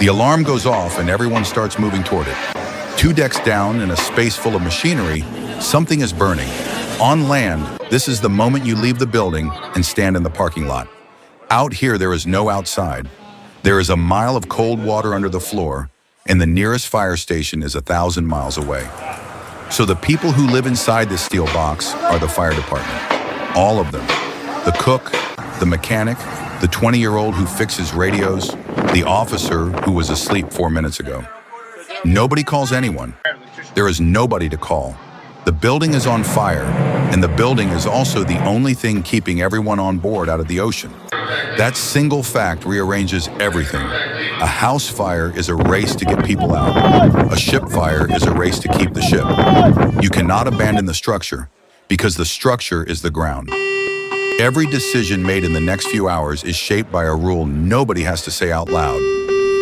The alarm goes off and everyone starts moving toward it. 2 decks down in a space full of machinery, something is burning. On land, this is the moment you leave the building and stand in the parking lot. Out here, there is no outside. There is a mile of cold water under the floor, and the nearest fire station is 1,000 miles away. So the people who live inside this steel box are the fire department. All of them. The cook, the mechanic, the 20-year-old who fixes radios, the officer who was asleep 4 minutes ago. Nobody calls anyone. There is nobody to call. The building is on fire, and the building is also the only thing keeping everyone on board out of the ocean. That single fact rearranges everything. A house fire is a race to get people out. A ship fire is a race to keep the ship. You cannot abandon the structure, because the structure is the ground. Every decision made in the next few hours is shaped by a rule nobody has to say out loud.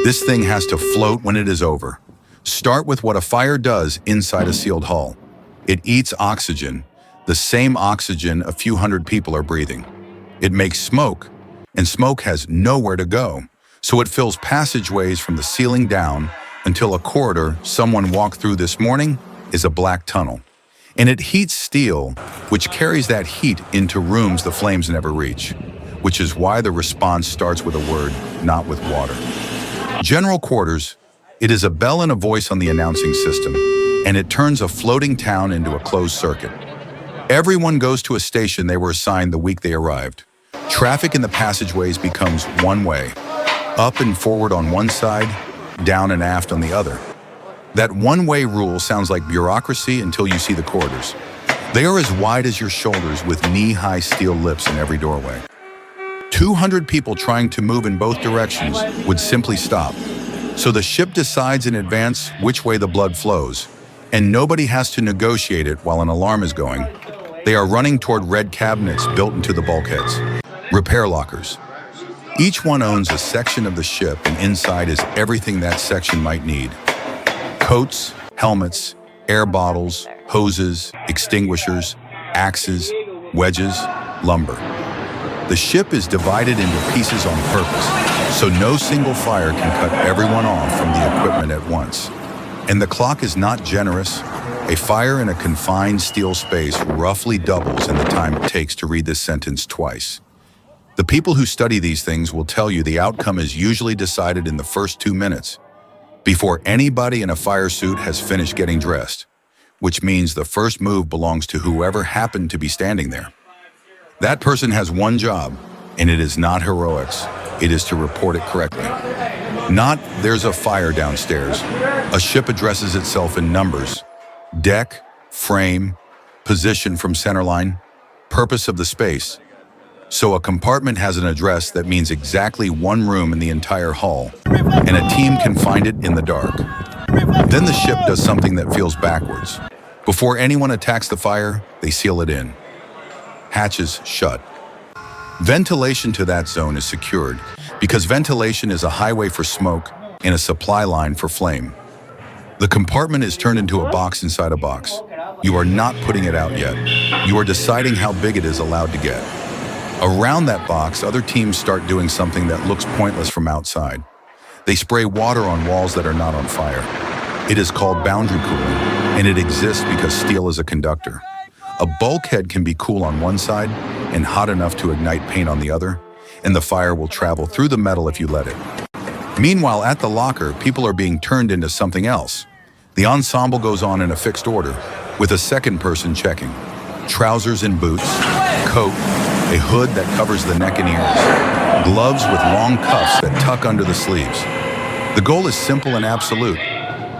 This thing has to float when it is over. Start with what a fire does inside a sealed hull. It eats oxygen, the same oxygen a few hundred people are breathing. It makes smoke, and smoke has nowhere to go, so it fills passageways from the ceiling down until a corridor someone walked through this morning is a black tunnel. And it heats steel, which carries that heat into rooms the flames never reach, which is why the response starts with a word, not with water. General quarters, it is a bell and a voice on the announcing system, and it turns a floating town into a closed circuit. Everyone goes to a station they were assigned the week they arrived. Traffic in the passageways becomes one way, up and forward on one side, down and aft on the other. That one-way rule sounds like bureaucracy until you see the corridors. They are as wide as your shoulders with knee-high steel lips in every doorway. 200 people trying to move in both directions would simply stop. So the ship decides in advance which way the blood flows, and nobody has to negotiate it while an alarm is going. They are running toward red cabinets built into the bulkheads, repair lockers. Each one owns a section of the ship, and inside is everything that section might need. Coats, helmets, air bottles, hoses, extinguishers, axes, wedges, lumber. The ship is divided into pieces on purpose, so no single fire can cut everyone off from the equipment at once. And the clock is not generous. A fire in a confined steel space roughly doubles in the time it takes to read this sentence twice. The people who study these things will tell you the outcome is usually decided in the first 2 minutes, before anybody in a fire suit has finished getting dressed, which means the first move belongs to whoever happened to be standing there. That person has one job, and it is not heroics. It is to report it correctly. Not, there's a fire downstairs. A ship addresses itself in numbers. Deck, frame, position from centerline, purpose of the space. So a compartment has an address that means exactly one room in the entire hull, and a team can find it in the dark. Then the ship does something that feels backwards. Before anyone attacks the fire, they seal it in. Hatches shut. Ventilation to that zone is secured because ventilation is a highway for smoke and a supply line for flame. The compartment is turned into a box inside a box. You are not putting it out yet. You are deciding how big it is allowed to get. Around that box, other teams start doing something that looks pointless from outside. They spray water on walls that are not on fire. It is called boundary cooling, and it exists because steel is a conductor. A bulkhead can be cool on one side and hot enough to ignite paint on the other, and the fire will travel through the metal if you let it. Meanwhile, at the locker, people are being turned into something else. The ensemble goes on in a fixed order, with a second person checking. Trousers and boots, coat, a hood that covers the neck and ears, gloves with long cuffs that tuck under the sleeves. The goal is simple and absolute.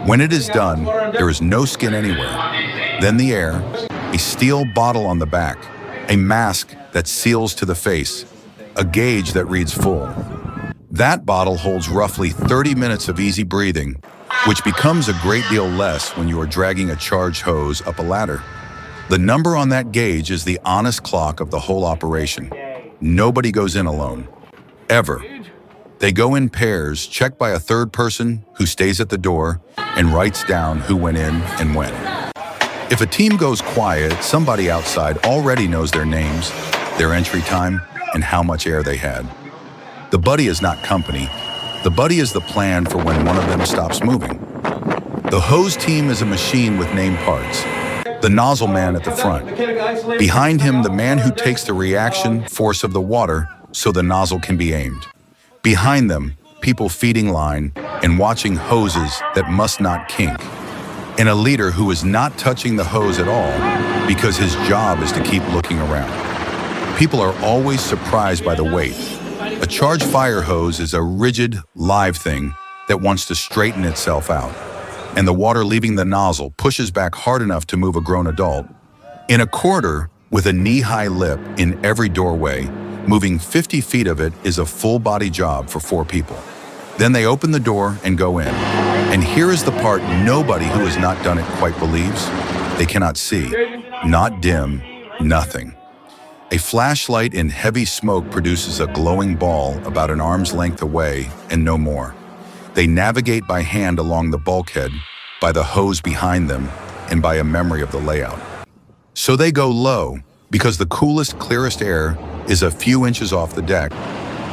When it is done, there is no skin anywhere. Then the air, a steel bottle on the back, a mask that seals to the face, a gauge that reads full. That bottle holds roughly 30 minutes of easy breathing, which becomes a great deal less when you are dragging a charged hose up a ladder. The number on that gauge is the honest clock of the whole operation. Nobody goes in alone. Ever. They go in pairs, checked by a third person who stays at the door and writes down who went in and when. If a team goes quiet, somebody outside already knows their names, their entry time, and how much air they had. The buddy is not company. The buddy is the plan for when one of them stops moving. The hose team is a machine with named parts. The nozzle man at the front. Behind him, the man who takes the reaction force of the water so the nozzle can be aimed. Behind them, people feeding line and watching hoses that must not kink. And a leader who is not touching the hose at all because his job is to keep looking around. People are always surprised by the weight. A charged fire hose is a rigid, live thing that wants to straighten itself out. And the water leaving the nozzle pushes back hard enough to move a grown adult. In a corridor with a knee-high lip in every doorway, moving 50 feet of it is a full-body job for 4 people. Then they open the door and go in. And here is the part nobody who has not done it quite believes. They cannot see, not dim, nothing. A flashlight in heavy smoke produces a glowing ball about an arm's length away and no more. They navigate by hand along the bulkhead, by the hose behind them, and by a memory of the layout. So they go low, because the coolest, clearest air is a few inches off the deck,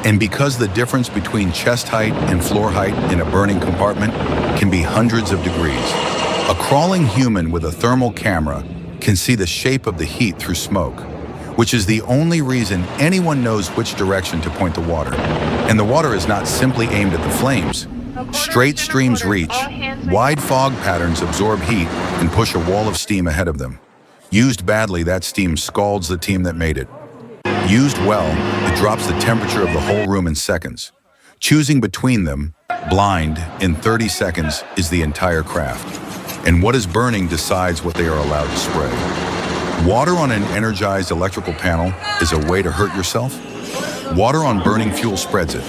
and because the difference between chest height and floor height in a burning compartment can be hundreds of degrees. A crawling human with a thermal camera can see the shape of the heat through smoke, which is the only reason anyone knows which direction to point the water. And the water is not simply aimed at the flames. Straight streams reach, wide fog patterns absorb heat and push a wall of steam ahead of them. Used badly, that steam scalds the team that made it. Used well, it drops the temperature of the whole room in seconds. Choosing between them, blind, in 30 seconds is the entire craft. And what is burning decides what they are allowed to spray. Water on an energized electrical panel is a way to hurt yourself. Water on burning fuel spreads it.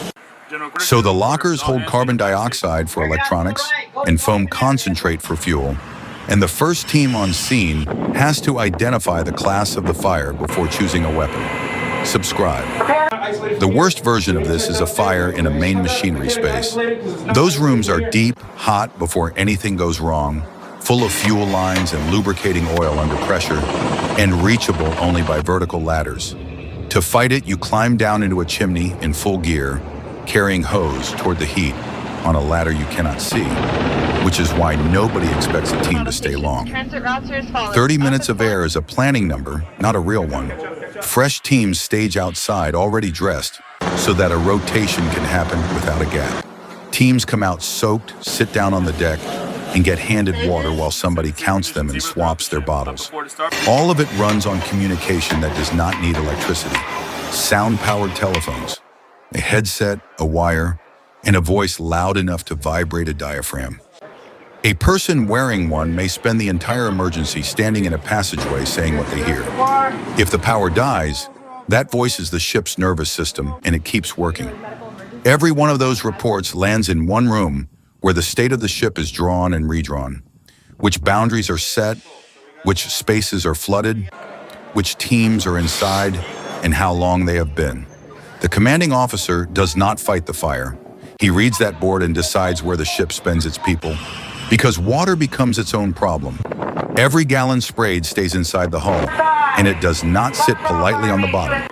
So the lockers hold carbon dioxide for electronics and foam concentrate for fuel, and the first team on scene has to identify the class of the fire before choosing a weapon. Subscribe. The worst version of this is a fire in a main machinery space. Those rooms are deep, hot before anything goes wrong, full of fuel lines and lubricating oil under pressure, and reachable only by vertical ladders. To fight it, you climb down into a chimney in full gear, carrying hose toward the heat on a ladder you cannot see, which is why nobody expects a team to stay long. 30 minutes of air is a planning number, not a real one. Fresh teams stage outside already dressed so that a rotation can happen without a gap. Teams come out soaked, sit down on the deck, and get handed water while somebody counts them and swaps their bottles. All of it runs on communication that does not need electricity. Sound-powered telephones, a headset, a wire, and a voice loud enough to vibrate a diaphragm. A person wearing one may spend the entire emergency standing in a passageway saying what they hear. If the power dies, that voice is the ship's nervous system, and it keeps working. Every one of those reports lands in one room where the state of the ship is drawn and redrawn, which boundaries are set, which spaces are flooded, which teams are inside, and how long they have been. The commanding officer does not fight the fire. He reads that board and decides where the ship spends its people, because water becomes its own problem. Every gallon sprayed stays inside the hull, and it does not sit politely on the bottom.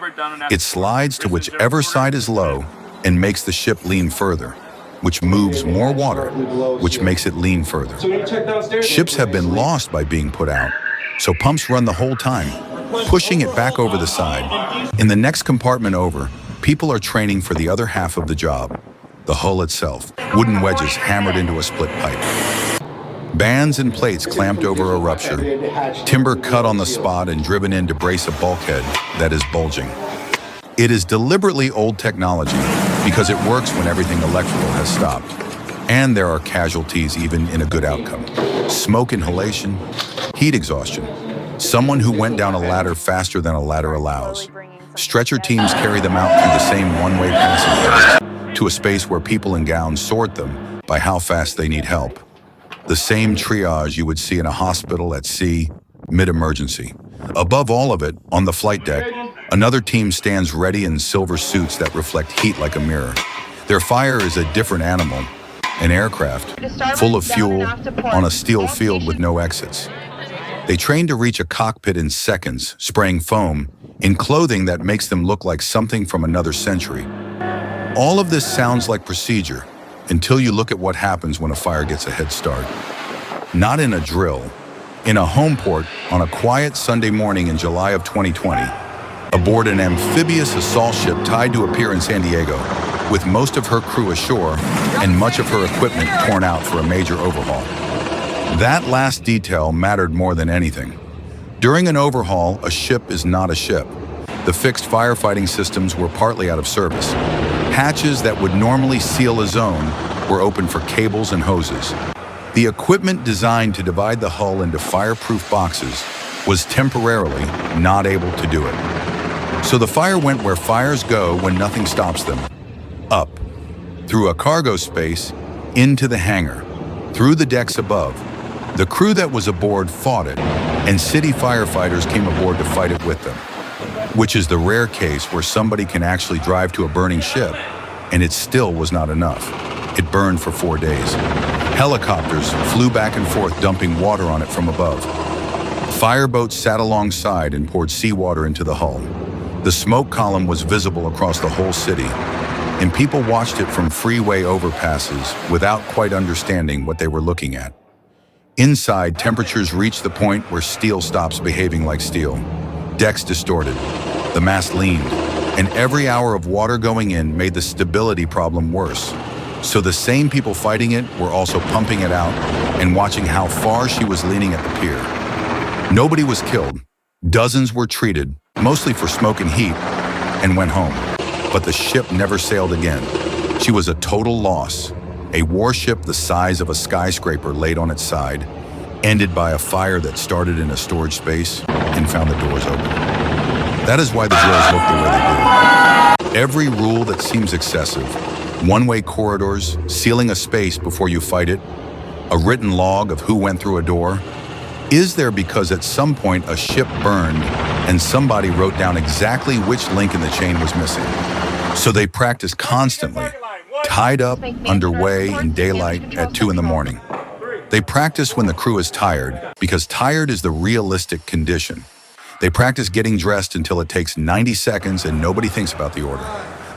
It slides to whichever side is low and makes the ship lean further, which moves more water, which makes it lean further. Ships have been lost by being put out, so pumps run the whole time, pushing it back over the side. In the next compartment over, people are training for the other half of the job, the hull itself, wooden wedges hammered into a split pipe. Bands and plates clamped over a rupture, timber cut on the spot and driven in to brace a bulkhead that is bulging. It is deliberately old technology because it works when everything electrical has stopped. And there are casualties even in a good outcome. Smoke inhalation, heat exhaustion, someone who went down a ladder faster than a ladder allows. Stretcher teams carry them out through the same one-way passage to a space where people in gowns sort them by how fast they need help. The same triage you would see in a hospital at sea, mid-emergency. Above all of it, on the flight deck, another team stands ready in silver suits that reflect heat like a mirror. Their fire is a different animal, an aircraft, full of fuel, on a steel field with no exits. They train to reach a cockpit in seconds, spraying foam, in clothing that makes them look like something from another century. All of this sounds like procedure, until you look at what happens when a fire gets a head start. Not in a drill. In a home port on a quiet Sunday morning in July of 2020, aboard an amphibious assault ship tied to a pier in San Diego, with most of her crew ashore and much of her equipment torn out for a major overhaul. That last detail mattered more than anything. During an overhaul, a ship is not a ship. The fixed firefighting systems were partly out of service. Hatches that would normally seal a zone were open for cables and hoses. The equipment designed to divide the hull into fireproof boxes was temporarily not able to do it. So the fire went where fires go when nothing stops them. Up, through a cargo space, into the hangar, through the decks above. The crew that was aboard fought it, and city firefighters came aboard to fight it with them, which is the rare case where somebody can actually drive to a burning ship, and it still was not enough. It burned for 4 days. Helicopters flew back and forth dumping water on it from above. Fireboats sat alongside and poured seawater into the hull. The smoke column was visible across the whole city, and people watched it from freeway overpasses without quite understanding what they were looking at. Inside, temperatures reached the point where steel stops behaving like steel. Decks distorted, the mast leaned, and every hour of water going in made the stability problem worse. So the same people fighting it were also pumping it out and watching how far she was leaning at the pier. Nobody was killed. Dozens were treated, mostly for smoke and heat, and went home. But the ship never sailed again. She was a total loss. A warship the size of a skyscraper laid on its side, ended by a fire that started in a storage space and found the doors open. That is why the drills look the way they do. Every rule that seems excessive, one-way corridors, sealing a space before you fight it, a written log of who went through a door, is there because at some point a ship burned and somebody wrote down exactly which link in the chain was missing. So they practice constantly, tied up, underway, in daylight at 2 in the morning. They practice when the crew is tired, because tired is the realistic condition. They practice getting dressed until it takes 90 seconds and nobody thinks about the order.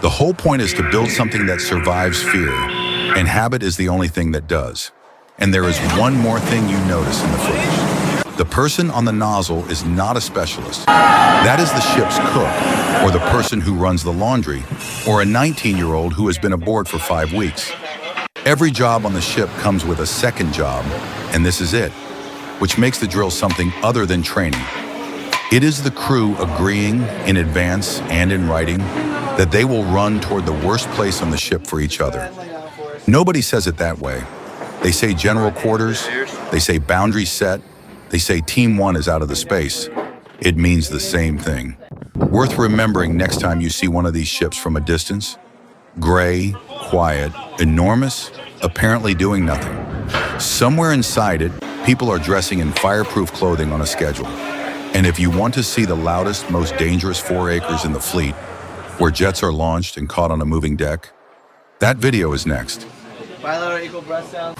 The whole point is to build something that survives fear, and habit is the only thing that does. And there is one more thing you notice in the footage. The person on the nozzle is not a specialist. That is the ship's cook, or the person who runs the laundry, or a 19-year-old who has been aboard for 5 weeks. Every job on the ship comes with a second job, and this is it, which makes the drill something other than training. It is the crew agreeing in advance and in writing that they will run toward the worst place on the ship for each other. Nobody says it that way. They say general quarters, they say boundaries set, they say team 1 is out of the space. It means the same thing. Worth remembering next time you see one of these ships from a distance. Gray, quiet, enormous, apparently doing nothing. Somewhere inside it, people are dressing in fireproof clothing on a schedule. And if you want to see the loudest, most dangerous 4 acres in the fleet, where jets are launched and caught on a moving deck, that video is next. Bilateral equal breath sounds.